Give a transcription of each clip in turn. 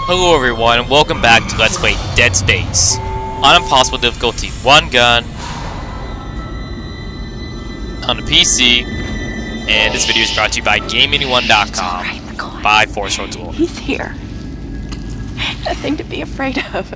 Hello everyone, and welcome back to Let's Play Dead Space on Impossible difficulty 1 gun on the PC, and this video is brought to you by GameAnyone.com by Force Tool. He's here. Nothing to be afraid of.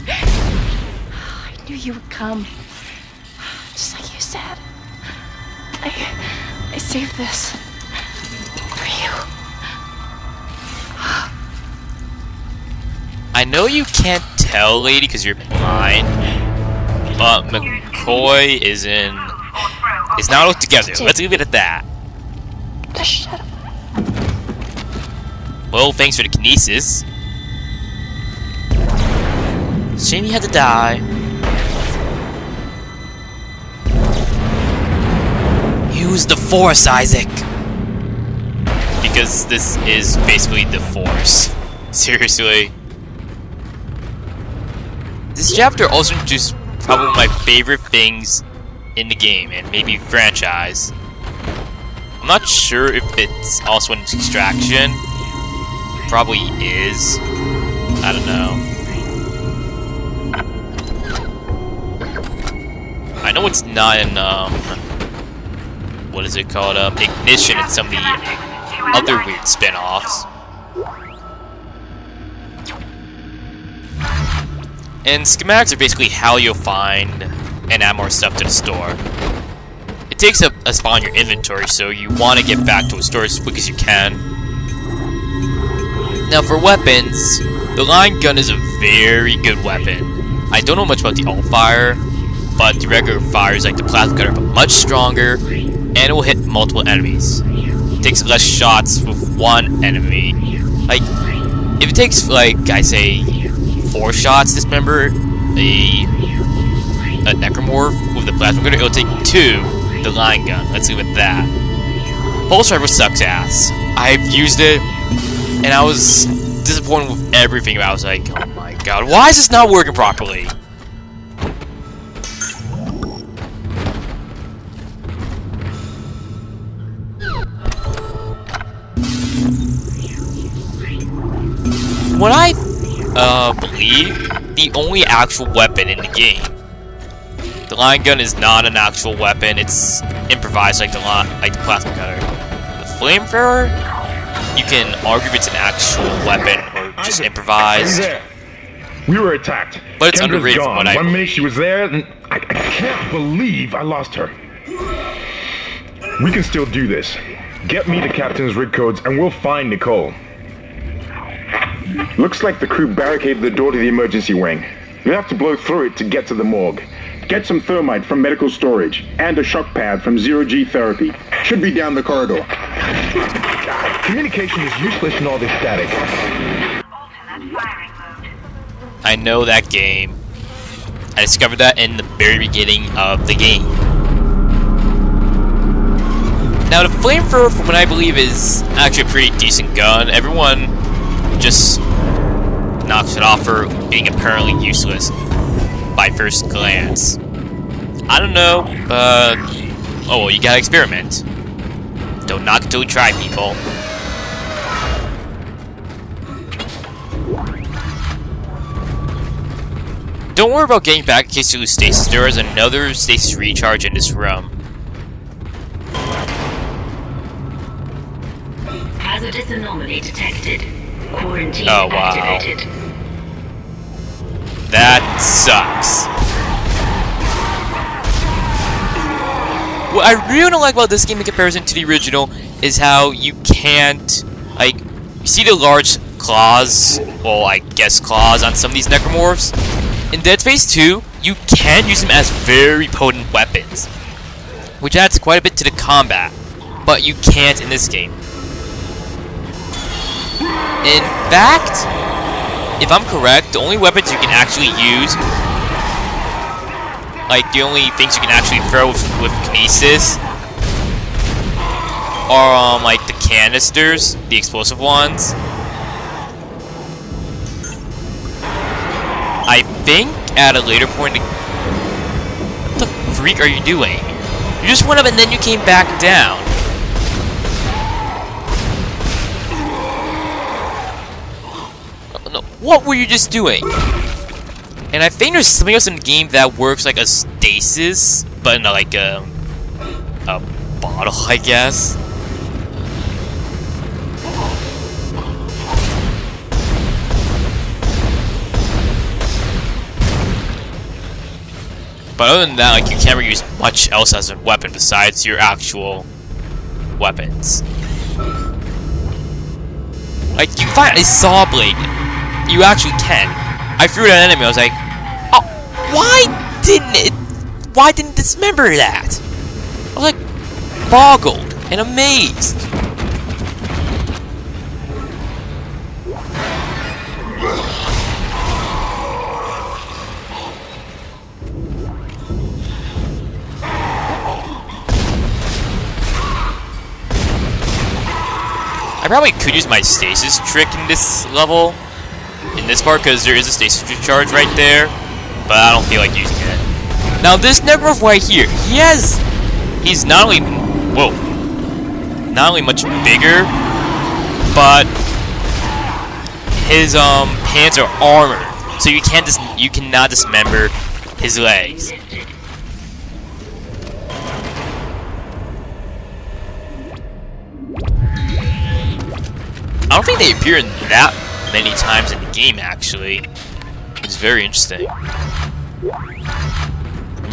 I knew you would come. Just like you said. I saved this for you. I know you can't tell, lady, because you're blind, but McCoy is not all together. Let's leave it at that. Just shut up. Well, thanks for the kinesis. Shame you had to die. Use the Force, Isaac! Because this is basically the Force. Seriously. This chapter also introduced probably my favorite things in the game, and maybe franchise. I'm not sure if it's also an extraction. Probably is. I don't know. I know it's not in, what is it called? Ignition and some of the other weird spin-offs. And schematics are basically how you'll find and add more stuff to the store. It takes up a spot in your inventory, so you want to get back to a store as quick as you can. Now for weapons, the line gun is a very good weapon. I don't know much about the alt-fire, but the regular fires like the plasma cutter are much stronger, and it will hit multiple enemies. It takes less shots with one enemy. Like, if it takes, like, I say, 4 shots, dismember a necromorph with the plasma cutter, it'll take 2, the line gun. Let's leave it at that. Pulse rifle sucks ass. I've used it, and I was disappointed with everything. I was like, oh my god, why is this not working properly? What I believe, the only actual weapon in the game. The line gun is not an actual weapon, it's improvised like the plasma cutter. The flamethrower, you can argue if it's an actual weapon or just improvised. We were attacked. But it's underrated from what I... One minute she was there, and I can't believe I lost her. We can still do this. Get me the captain's rig codes and we'll find Nicole. Looks like the crew barricaded the door to the emergency wing. You'll have to blow through it to get to the morgue. Get some thermite from medical storage, and a shock pad from zero-G therapy. Should be down the corridor. Communication is useless in all this static. I know that game. I discovered that in the very beginning of the game. Now the flamethrower, from what I believe, is actually a pretty decent gun. Everyone just knocks it off for being apparently useless by first glance. I don't know, but oh well, you gotta experiment. Don't knock until you try, people. Don't worry about getting back in case you lose stasis. There is another stasis recharge in this room. Hazardous anomaly detected. Quarantine Wow. activated. That sucks. What I really don't like about this game in comparison to the original is how you can't, like, you see the large claws, well, I guess claws on some of these necromorphs. In Dead Space 2, you can use them as very potent weapons, which adds quite a bit to the combat, but you can't in this game. In fact, if I'm correct, the only weapons you can actually use, like the only things you can actually throw with kinesis, are like the canisters, the explosive ones. I think at a later point, what the freak are you doing? You just went up and then you came back down. What were you just doing? And I think there's something else in the game that works like a stasis, but in like a bottle, I guess. But other than that, like, you can't really use much else as a weapon besides your actual weapons. Like, you can find a saw blade. You actually can. I threw it at an enemy. I was like, oh, why didn't it dismember that? I was like, boggled and amazed. I probably could use my stasis trick in this level, in this part, because there is a stasis charge right there, but I don't feel like using it. Now this Necromorph right here, he's not only, not only much bigger, but his hands are armored, so you cannot dismember his legs. I don't think they appear in that many times in the game, actually. It's very interesting. You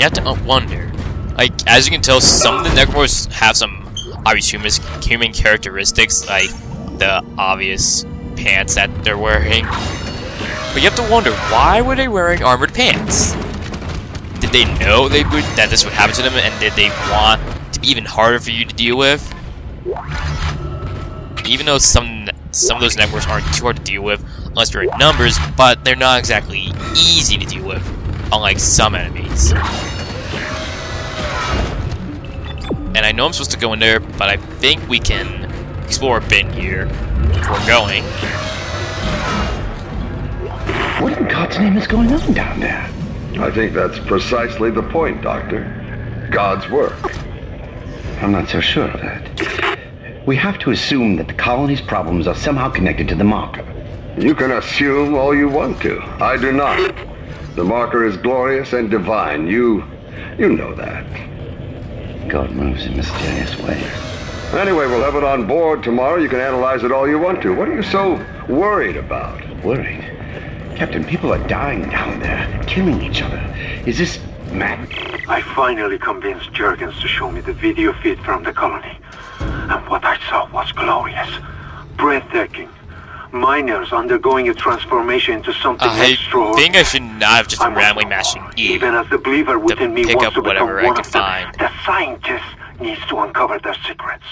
have to wonder. Like, as you can tell, some of the Necromorphs have some obvious human characteristics, like the obvious pants that they're wearing. But you have to wonder, why were they wearing armored pants? Did they know that this would happen to them, and did they want to be even harder for you to deal with? Even though some of those Necromorphs aren't too hard to deal with, unless they're in numbers, but they're not exactly easy to deal with, unlike some enemies. And I know I'm supposed to go in there, but I think we can explore a bit here before going. What in God's name is going on down there? I think that's precisely the point, Doctor. God's work. I'm not so sure of that. We have to assume that the colony's problems are somehow connected to the marker. You can assume all you want to. I do not. The marker is glorious and divine. You know that. God moves in mysterious ways. Anyway, we'll have it on board tomorrow. You can analyze it all you want to. What are you so worried about? Worried? Captain, people are dying down there, killing each other. Is this mad? I finally convinced Jurgens to show me the video feed from the colony. And what I saw was glorious, breathtaking. Miners undergoing a transformation into something extraordinary. I think I should not have just been randomly mashing E. Even as the believer within me wants to become one of them, find. the scientist needs to uncover their secrets.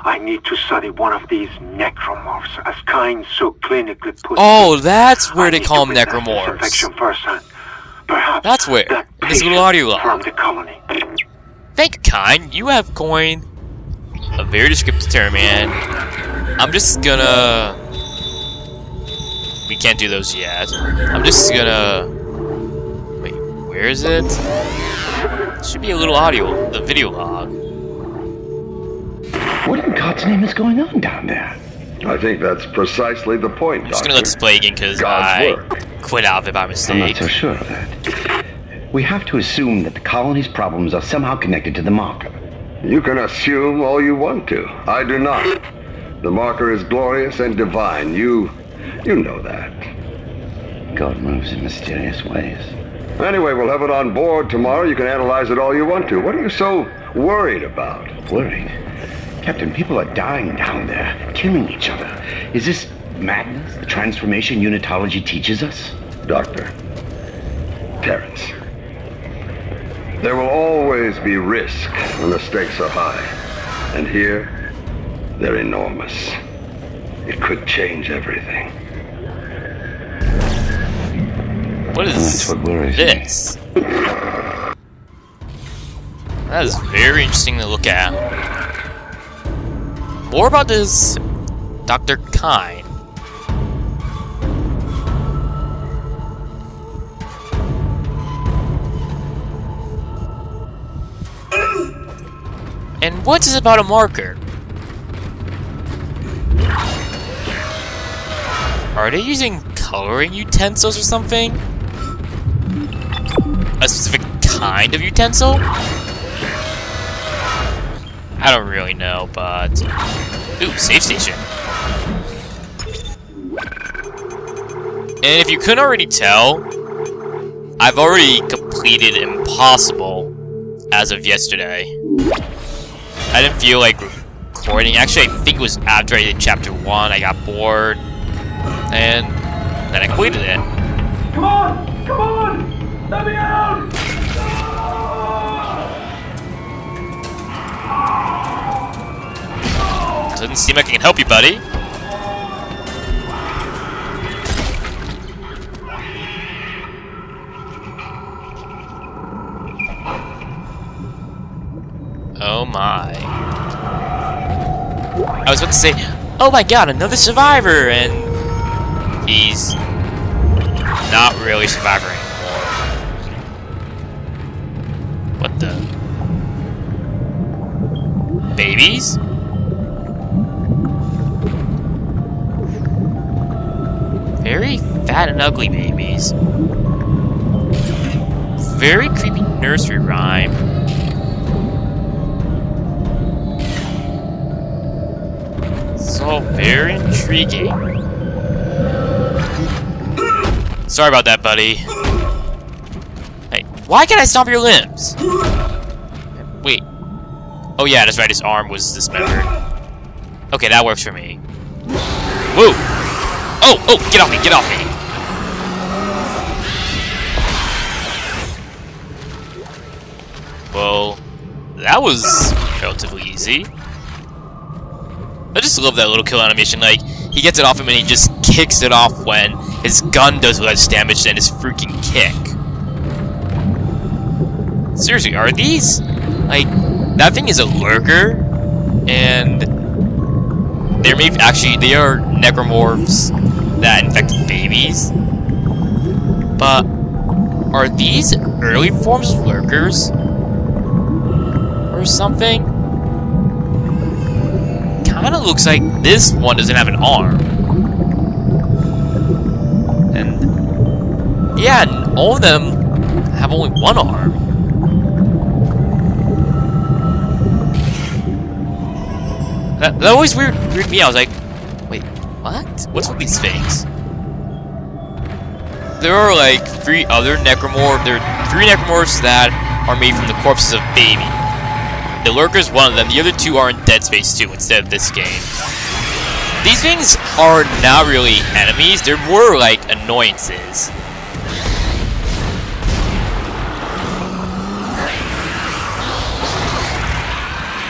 I need to study one of these necromorphs, as Kind so clinically put. Oh, that's where they call them necromorphs. Infection firsthand. Perhaps that's where. That in this little audio log. From the colony. Thank you, Kind. You have coined a very descriptive term, man. I'm just gonna. We can't do those yet. I'm just gonna. Wait, where is it? Should be a little audio, the video log. What in God's name is going on down there? I think that's precisely the point, Doctor. I'm just gonna let this play again because I quit out of it by mistake. I'm not so sure of that. We have to assume that the colony's problems are somehow connected to the marker. You can assume all you want to. I do not. The marker is glorious and divine. You know that. God moves in mysterious ways. Anyway, we'll have it on board tomorrow. You can analyze it all you want to. What are you so worried about? Worried? Captain, people are dying down there, killing each other. Is this madness the transformation unitology teaches us? Doctor. Terrence. There will always be risk when the stakes are high. And here, they're enormous. It could change everything. What is this? That is very interesting to look at. More about this Dr. Kind. And what is about a marker? Are they using coloring utensils or something? A specific kind of utensil? I don't really know, but... Ooh, safe station. And if you couldn't already tell, I've already completed Impossible as of yesterday. I didn't feel like recording. Actually, I think it was after I did Chapter 1, I got bored. And then I completed it. Come on! Come on! Let me out! Doesn't seem like I can help you, buddy. Oh my. I was about to say, oh my god, another survivor, and he's not really a survivor anymore. What the? Babies? Very fat and ugly babies. Very creepy nursery rhyme. It's all very intriguing. Sorry about that, buddy. Hey, why can't I stomp your limbs? Wait. Oh yeah, that's right, his arm was dismembered. Okay, that works for me. Whoa! Oh, oh, get off me, get off me! Well, that was relatively easy. I just love that little kill animation, like, he gets it off him and he just kicks it off when his gun does less damage than his freaking kick. Seriously, are these, like, that thing is a lurker, and they're maybe, actually, they are necromorphs that infect babies, but are these early forms of lurkers? Or something? Kinda looks like this one doesn't have an arm. And yeah, and all of them have only one arm. That always weirded me out. I was like, wait, what? What's with these things? There are like three necromorphs that are made from the corpses of baby. The Lurker's one of them. The other two are in Dead Space 2 instead of this game. These things are not really enemies. They're more like annoyances.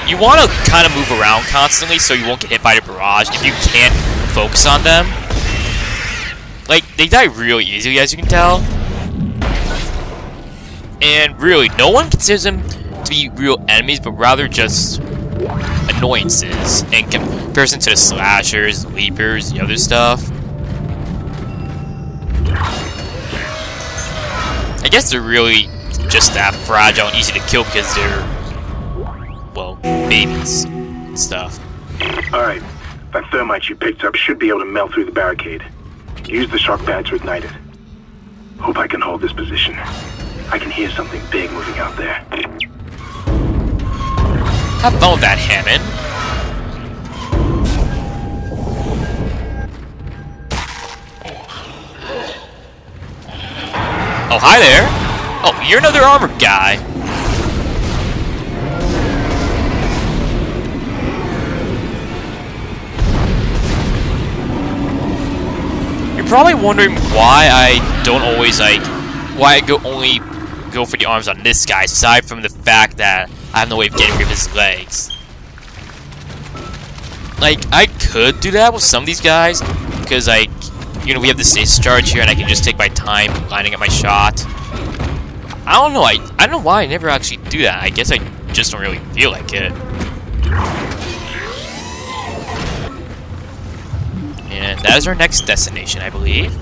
You want to kind of move around constantly so you won't get hit by the barrage if you can't focus on them. Like, they die really easily, as you can tell. And really, no one considers them to be real enemies, but rather just annoyances in comparison to the slashers, the leapers, the other stuff. I guess they're really just that fragile and easy to kill because they're, well, babies and stuff. Alright, that thermite you picked up should be able to melt through the barricade. Use the shock pad to ignite it. Hope I can hold this position. I can hear something big moving out there. Have fun with that, Hammond. Oh, hi there. Oh, you're another armored guy. You're probably wondering why I don't always why I only go for the arms on this guy, aside from the fact that I have no way of getting rid of his legs. Like, I could do that with some of these guys, because, like, you know, we have the stasis charge here, and I can just take my time lining up my shot. I don't know, I don't know why I never actually do that. I guess I just don't really feel like it. And that is our next destination, I believe.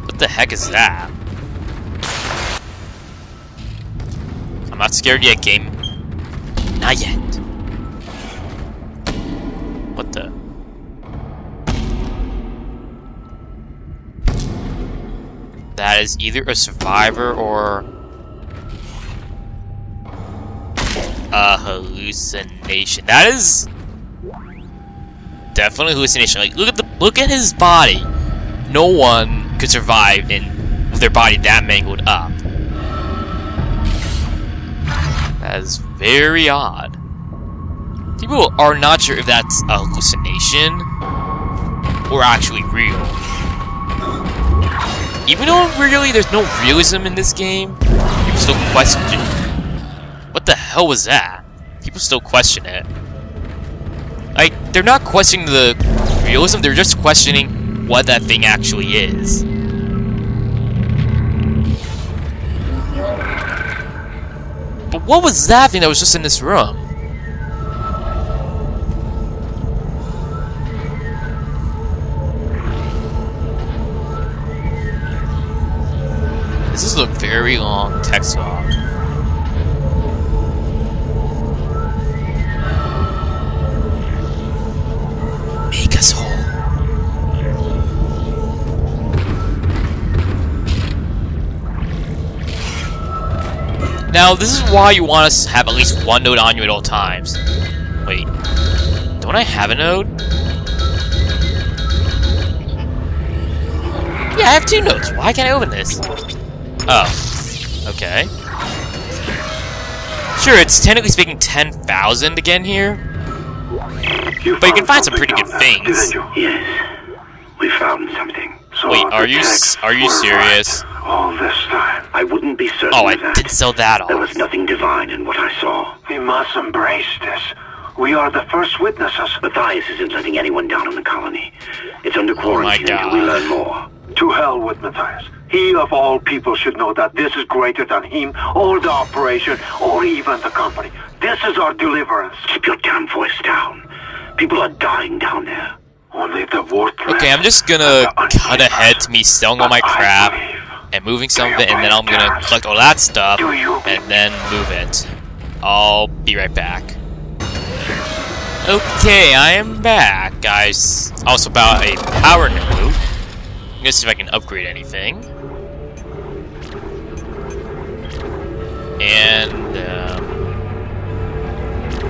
What the heck is that? I'm not scared yet, game. Not yet. What the? That is either a survivor or a hallucination. That is definitely a hallucination. Like, look at his body. No one could survive with their body that mangled up. That is very odd. People are not sure if that's a hallucination or actually real. Even though really there's no realism in this game, people still question it. What the hell was that? People still question it. Like, they're not questioning the realism, they're just questioning what that thing actually is. But what was that thing that was just in this room? This is a very long text log. Make us whole. Now, this is why you want to have at least one node on you at all times. Wait, don't I have a node? Yeah, I have 2 nodes. Why can't I open this? Oh, okay. Sure, it's technically speaking 10,000 again here. But you can find some pretty good things. Yes, we found something. So wait, are you serious? Right. All this time. I wouldn't be certain Oh, I of that. did sell that off. There was nothing divine in what I saw. We must embrace this. We are the first witnesses. Matthias isn't letting anyone down in the colony. It's under quarantine until we learn more. To hell with Matthias. He of all people should know that this is greater than him, or the operation, or even the company. This is our deliverance. Keep your damn voice down. People are dying down there. Only the worthless. Okay, I'm just gonna cut ahead to me selling all my crap and moving some of it, and then I'm gonna collect all that stuff and then move it. I'll be right back. Okay, I am back, guys. Also about a power node. I'm gonna see if I can upgrade anything. And,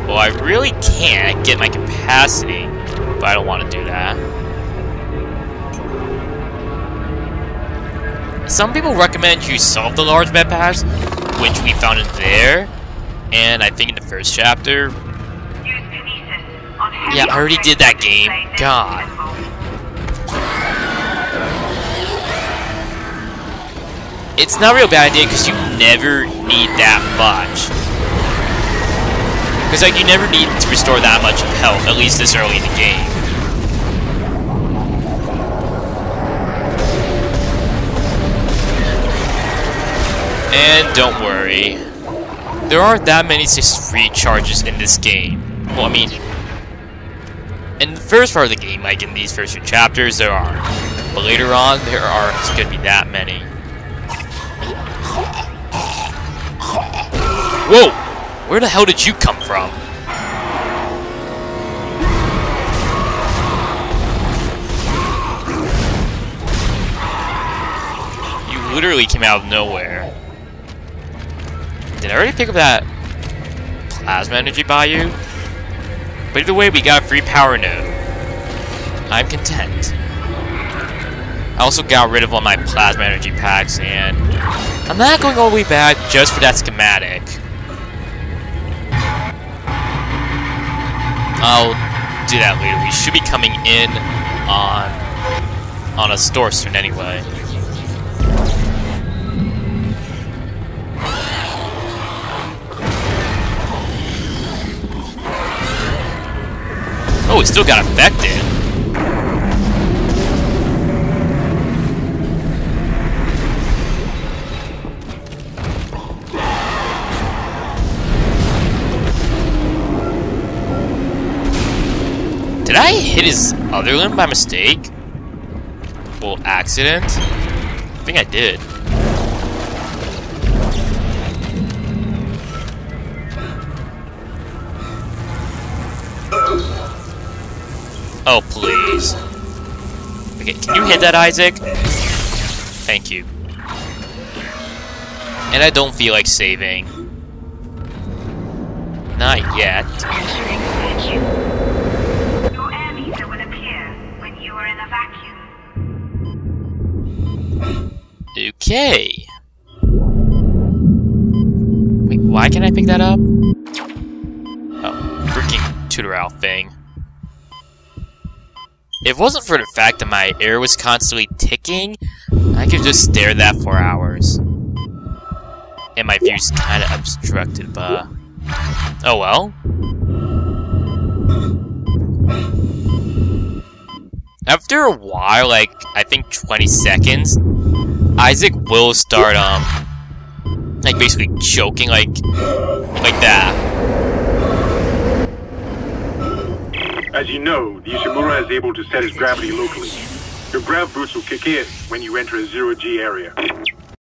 well, I really can't get my capacity, but I don't want to do that. Some people recommend you solve the large med packs, which we found in there, and I think in the first chapter. Yeah, I already did that game. God. It's not a real bad idea because you never need that much. Because like you never need to restore that much of health, at least this early in the game. And don't worry, there aren't that many recharges in this game. Well, I mean, in the first part of the game, like in these first 2 chapters, there are. But later on, there aren't going to be that many. Whoa! Where the hell did you come from? You literally came out of nowhere. Did I already pick up that plasma energy by you? But either way, we got a free power node. I'm content. I also got rid of all my plasma energy packs, and I'm not going all the way back just for that schematic. I'll do that later. We should be coming in on a store soon anyway. Oh, it still got affected. Did I hit his other limb by mistake? Well, accident? I think I did. Oh, please. Okay, can you hit that, Isaac? Thank you. And I don't feel like saving. Not yet. Your air meter will appear when you are in a vacuum. Okay. Wait, why can't I pick that up? Oh, freaking tutor out thing. If it wasn't for the fact that my air was constantly ticking, I could just stare at that for hours. And my view's kinda obstructed, but... oh well. After a while, like, I think 20 seconds, Isaac will start, like, basically choking, like that. As you know, the Ishimura is able to set its gravity locally. Your grav boots will kick in when you enter a zero-G area.